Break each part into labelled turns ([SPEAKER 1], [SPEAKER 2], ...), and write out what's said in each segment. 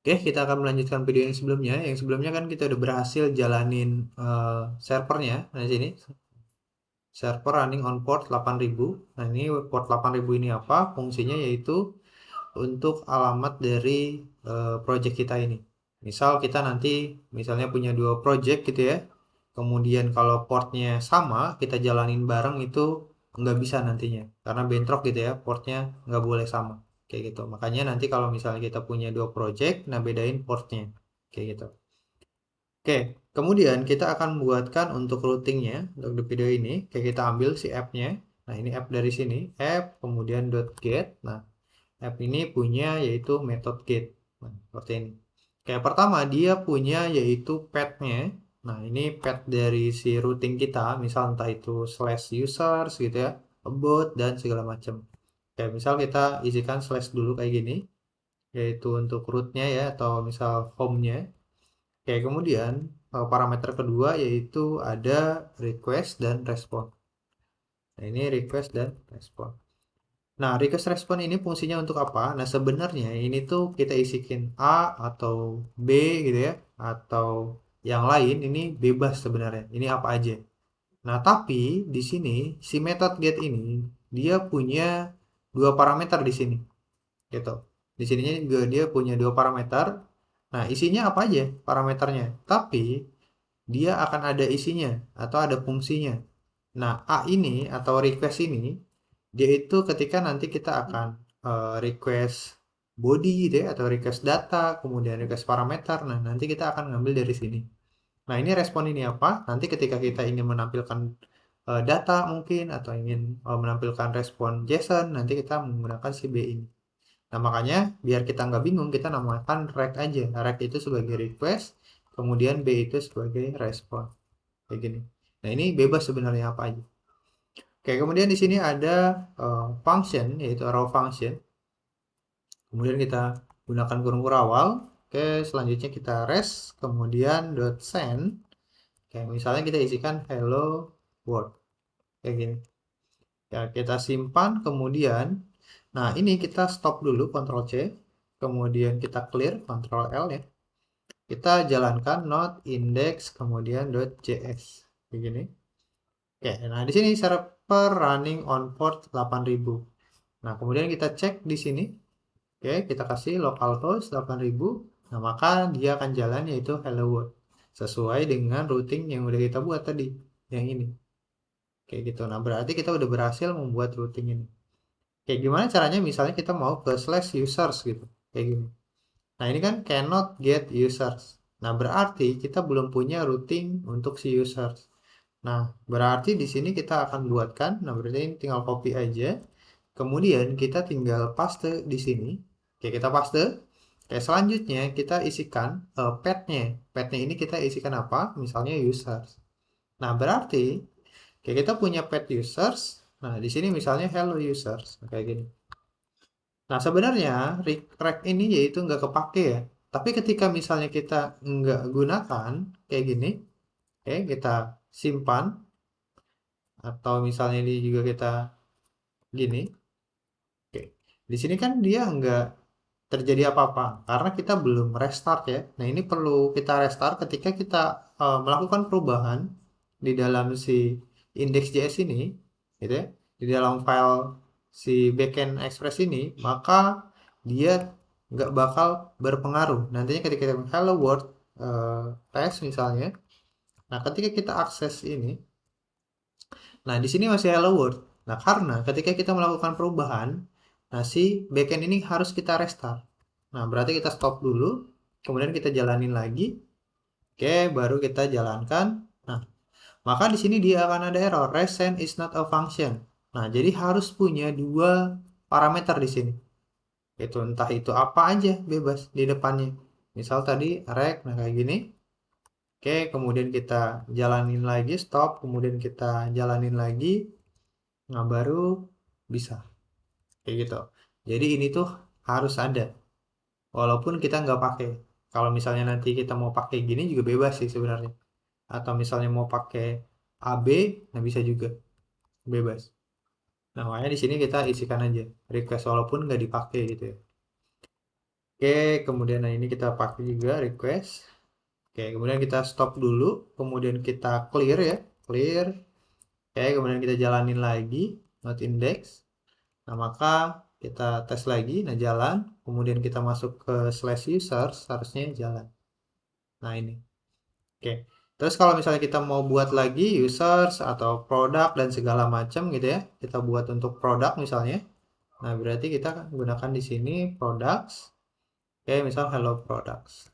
[SPEAKER 1] Oke, kita akan melanjutkan video yang sebelumnya. Yang sebelumnya kan kita udah berhasil jalanin servernya. Nah, di sini server running on port 8000. Nah, ini port 8000 ini apa? Fungsinya yaitu untuk alamat dari project kita ini. Misal kita nanti misalnya punya dua project gitu ya. Kemudian kalau portnya sama, kita jalanin bareng itu nggak bisa nantinya. Karena bentrok gitu ya, portnya nggak boleh sama. Kayak gitu. Makanya nanti kalau misalnya kita punya dua project, nah bedain portnya. Kayak gitu. Oke, kemudian kita akan membuatkan untuk routingnya untuk di video ini. Kayak kita ambil si app-nya. Nah, ini app dari sini, app kemudian .get. Nah, app ini punya yaitu method get. Nah, seperti ini. Kayak pertama dia punya yaitu path-nya. Nah, ini path dari si routing kita, misal entah itu slash users gitu ya, about dan segala macam. Kayak misal kita isikan slash dulu kayak gini, yaitu untuk root-nya ya atau misal home-nya. Kayak kemudian parameter kedua yaitu ada request dan respon. Nah, ini request dan respon. Nah, request respon ini fungsinya untuk apa? Nah, sebenarnya ini tuh kita isikin A atau B gitu ya, atau yang lain ini bebas sebenarnya. Ini apa aja. Nah, tapi di sini si method get ini dia punya dua parameter di sini, gitu. Di sininya juga dia punya dua parameter. Nah, isinya apa aja parameternya? Tapi dia akan ada isinya atau ada fungsinya. Nah, A ini atau request ini dia itu ketika nanti kita akan request body gitu ya atau request data, kemudian request parameter. Nah, nanti kita akan ngambil dari sini. Nah, ini respon ini apa? Nanti ketika kita ingin menampilkan data mungkin atau ingin menampilkan respon JSON, nanti kita menggunakan si B ini. Nah, makanya biar kita nggak bingung, kita namakan rec aja. Rec itu sebagai request, kemudian B itu sebagai respon. Kayak gini. Nah, ini bebas sebenarnya apa aja. Oke, kemudian di sini ada function, yaitu arrow function. Kemudian kita gunakan kurung awal. Oke, selanjutnya kita res, kemudian dot send. Kayak misalnya kita isikan hello world. Kayak gini. Ya, kita simpan, kemudian. Nah, ini kita stop dulu, Ctrl C. Kemudian kita clear, Ctrl L ya. Kita jalankan node index, kemudian .js. Kayak gini. Oke, nah di sini server running on port 8000. Nah, kemudian kita cek di sini. Oke, kita kasih localhost 8000. Nah, maka dia akan jalan yaitu hello world. Sesuai dengan routing yang udah kita buat tadi. Yang ini. Kayak gitu. Nah, berarti kita udah berhasil membuat routing ini. Kayak gimana caranya misalnya kita mau ke slash users gitu. Kayak gini. Nah, ini kan cannot get users. Nah, berarti kita belum punya routing untuk si users. Nah, berarti di sini kita akan buatkan. Nah, berarti ini tinggal copy aja. Kemudian kita tinggal paste di sini. Oke, kita paste. Oke, selanjutnya kita isikan path-nya. Path-nya ini kita isikan apa? Misalnya users. Nah, berarti oke, kita punya path users. Nah, di sini misalnya hello users. Nah, kayak gini. Nah, sebenarnya rec ini yaitu nggak kepake ya. Tapi ketika misalnya kita nggak gunakan kayak gini, oke, kita simpan atau misalnya ini juga kita gini. Oke. Di sini kan dia nggak terjadi apa-apa karena kita belum restart ya. Nah, ini perlu kita restart ketika kita melakukan perubahan di dalam si index.js ini, gitu ya. Di dalam file si backend express ini, maka dia nggak bakal berpengaruh. Nantinya ketika kita hello world test misalnya, nah ketika kita akses ini, nah, di sini masih hello world. Nah, karena ketika kita melakukan perubahan, nah si backend ini harus kita restart. Nah, berarti kita stop dulu, kemudian kita jalanin lagi. Oke, baru kita jalankan. Nah, maka di sini dia akan ada error, resend is not a function. Nah, jadi harus punya dua parameter di sini. Itu entah itu apa aja, bebas di depannya. Misal tadi rec, nah kayak gini. Oke, kemudian kita jalanin lagi, stop, kemudian kita jalanin lagi. Nah, baru bisa. Kayak gitu. Jadi ini tuh harus ada. Walaupun kita nggak pakai. Kalau misalnya nanti kita mau pakai gini juga bebas sih sebenarnya. Atau misalnya mau pakai AB, nah bisa juga. Bebas. Nah, makanya di sini kita isikan aja. Request walaupun nggak dipakai gitu ya. Oke, kemudian nah ini kita pakai juga request. Oke, kemudian kita stop dulu, kemudian kita clear ya, clear. Oke, kemudian kita jalanin lagi, not index. Nah, maka kita tes lagi, nah jalan. Kemudian kita masuk ke slash users, harusnya jalan. Nah, ini. Oke. Terus kalau misalnya kita mau buat lagi users atau produk dan segala macam gitu ya, kita buat untuk produk misalnya. Nah, berarti kita gunakan di sini products. Oke, misal hello products.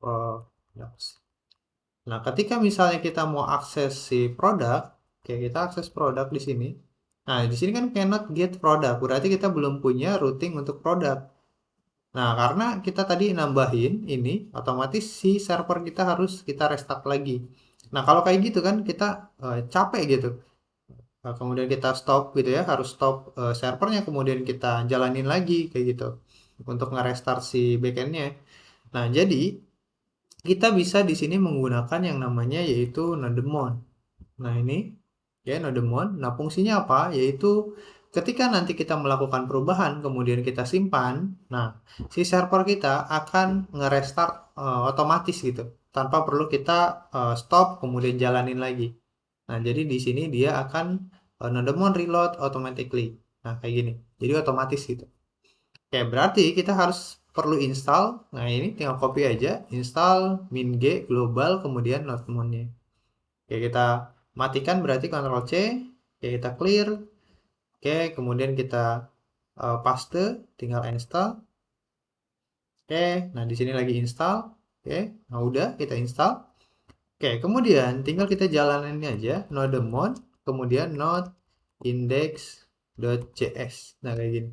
[SPEAKER 1] Products. Nah, ketika misalnya kita mau akses si produk, oke, kita akses produk di sini. Nah, di sini kan cannot get product, berarti kita belum punya routing untuk produk. Nah, karena kita tadi nambahin ini, otomatis si server kita harus kita restart lagi. Nah, kalau kayak gitu kan kita capek gitu. Nah, kemudian kita stop gitu ya, harus stop servernya, kemudian kita jalanin lagi kayak gitu untuk nge-restart si backendnya. Nah, jadi kita bisa di sini menggunakan yang namanya yaitu Nodemon. Nah, ini ya Nodemon. Nah, fungsinya apa? Yaitu ketika nanti kita melakukan perubahan, kemudian kita simpan, nah, si server kita akan nge-restart otomatis gitu, tanpa perlu kita stop, kemudian jalanin lagi. Nah, jadi di sini dia akan Nodemon reload automatically. Nah, kayak gini. Jadi otomatis gitu. Oke, berarti kita harus perlu install. Nah, ini tinggal copy aja, install min-g global kemudian Nodemon-nya. Oke, kita matikan berarti Ctrl C. Oke, kita clear. Oke, kemudian kita paste, tinggal install. Oke, nah di sini lagi install. Oke, nah udah kita install. Oke, kemudian tinggal kita jalanin aja nodemon, kemudian node index.js. Nah, kayak gini.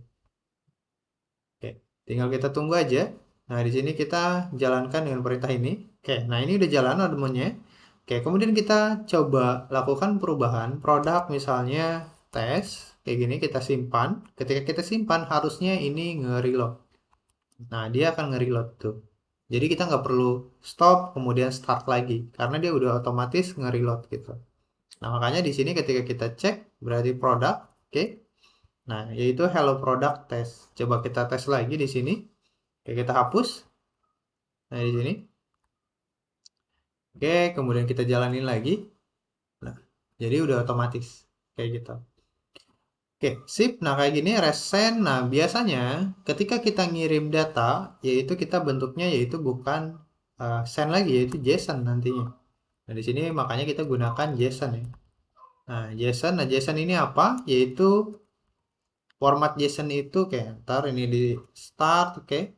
[SPEAKER 1] Oke, tinggal kita tunggu aja. Nah, di sini kita jalankan dengan perintah ini. Oke, nah ini udah jalan nodemonnya. Oke, kemudian kita coba lakukan perubahan produk misalnya tes kayak gini kita simpan. Ketika kita simpan harusnya ini nge-reload. Nah, dia akan nge-reload tuh. Jadi kita nggak perlu stop kemudian start lagi karena dia udah otomatis nge-reload gitu. Nah, makanya di sini ketika kita cek berarti produk, oke. Nah, yaitu hello product test. Coba kita tes lagi di sini. Oke, kita hapus. Nah, di sini. Oke, kemudian kita jalanin lagi. Nah, jadi udah otomatis kayak gitu. Oke, sip. Nah, kayak gini resend. Nah, biasanya ketika kita ngirim data, yaitu kita bentuknya yaitu bukan send lagi, yaitu JSON nantinya. Nah, di sini makanya kita gunakan JSON ya. Nah, JSON. Nah, JSON ini apa? Yaitu format JSON itu kayak ntar ini di start, oke.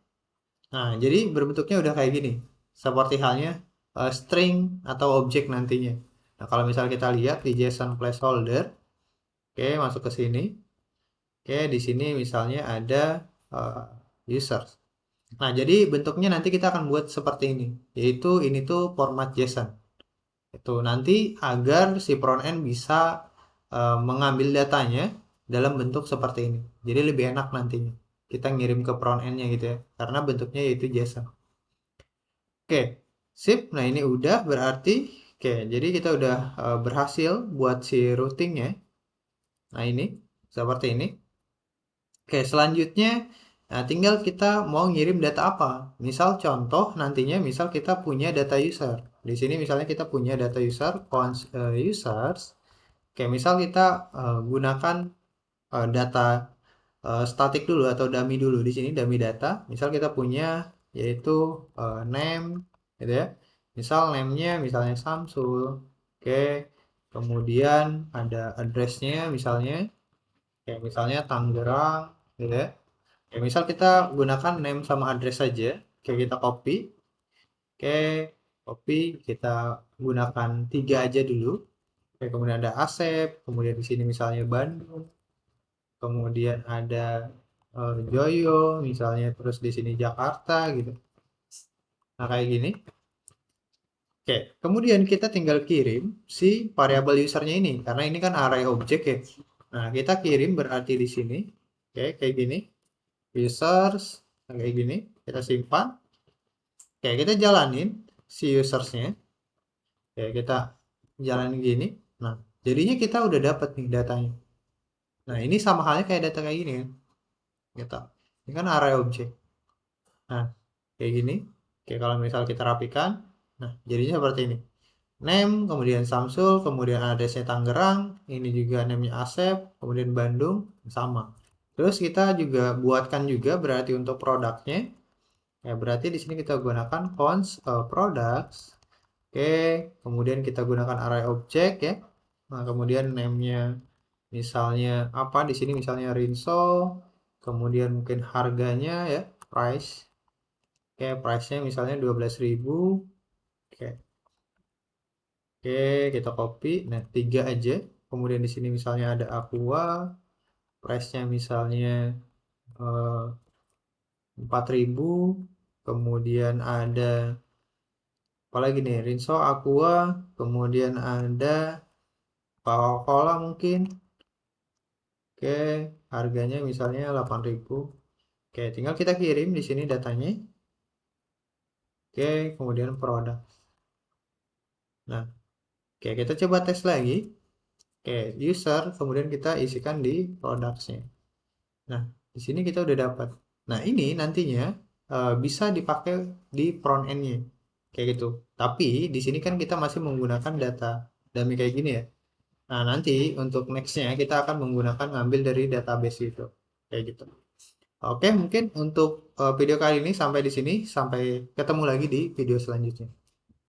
[SPEAKER 1] Nah, jadi berbentuknya udah kayak gini. Seperti halnya string atau objek nantinya. Nah, kalau misal kita lihat di JSON placeholder, oke, masuk ke sini. Oke, di sini misalnya ada users. Nah, jadi bentuknya nanti kita akan buat seperti ini, yaitu ini tuh format JSON. Itu nanti agar si front end bisa mengambil datanya dalam bentuk seperti ini. Jadi lebih enak nantinya. Kita ngirim ke front end-nya gitu ya, karena bentuknya yaitu JSON. Oke, sip. Nah, ini udah berarti. Oke, jadi kita udah berhasil buat si routingnya. Nah, ini seperti ini. Oke, selanjutnya nah, tinggal kita mau ngirim data apa. Misal contoh nantinya misal kita punya data user. Di sini misalnya kita punya data user, users. Oke, misal kita gunakan data statik dulu atau dummy dulu. Di sini dummy data. Misal kita punya yaitu name gitu ya. Misal name-nya misalnya Samsul. Oke. Kemudian ada address-nya misalnya kayak misalnya Tangerang gitu ya. Kayak misal kita gunakan name sama address saja. Kayak kita copy. Oke, copy kita gunakan tiga aja dulu. Oke, kemudian ada Asep, kemudian di sini misalnya Bandung, kemudian ada Joyo misalnya, terus di sini Jakarta gitu. Nah, kayak gini. Oke, kemudian kita tinggal kirim si variabel usernya ini karena ini kan array objek ya. Nah, kita kirim berarti di sini. Oke, kayak gini. Users kayak gini, kita simpan. Oke, kita jalanin si usersnya. Oke, kita jalanin gini. Nah, jadinya kita udah dapat nih datanya. Nah, ini sama halnya kayak data kayak gini kan. Gitu. Ini kan array objek. Nah, kayak gini. Oke, kalau misal kita rapikan, nah jadinya seperti ini. Name, kemudian Samsul, kemudian address-nya Tangerang, ini juga name-nya Asep, kemudian Bandung, sama. Terus kita juga buatkan juga berarti untuk produknya. Ya, berarti di sini kita gunakan const products. Oke, kemudian kita gunakan array object ya. Nah, kemudian name-nya misalnya apa di sini misalnya Rinso, kemudian mungkin harganya ya, price. Oke, price-nya misalnya 12.000. Oke. Oke, kita copy. Nah, 3 aja. Kemudian di sini misalnya ada Aqua, price-nya misalnya 4.000. Kemudian ada apalagi nih, Rinso, Aqua, kemudian ada Coca-Cola mungkin. Oke, harganya misalnya 8.000. Oke, tinggal kita kirim di sini datanya. Oke, kemudian produk. Nah, oke kita coba tes lagi. Oke, user, kemudian kita isikan di products-nya. Nah, di sini kita udah dapat. Nah, ini nantinya bisa dipakai di front end-nya. Kayak gitu. Tapi di sini kan kita masih menggunakan data dummy kayak gini ya. Nah, nanti untuk next-nya kita akan menggunakan ngambil dari database itu. Kayak gitu. Oke, mungkin untuk video kali ini sampai di sini. Sampai ketemu lagi di video selanjutnya.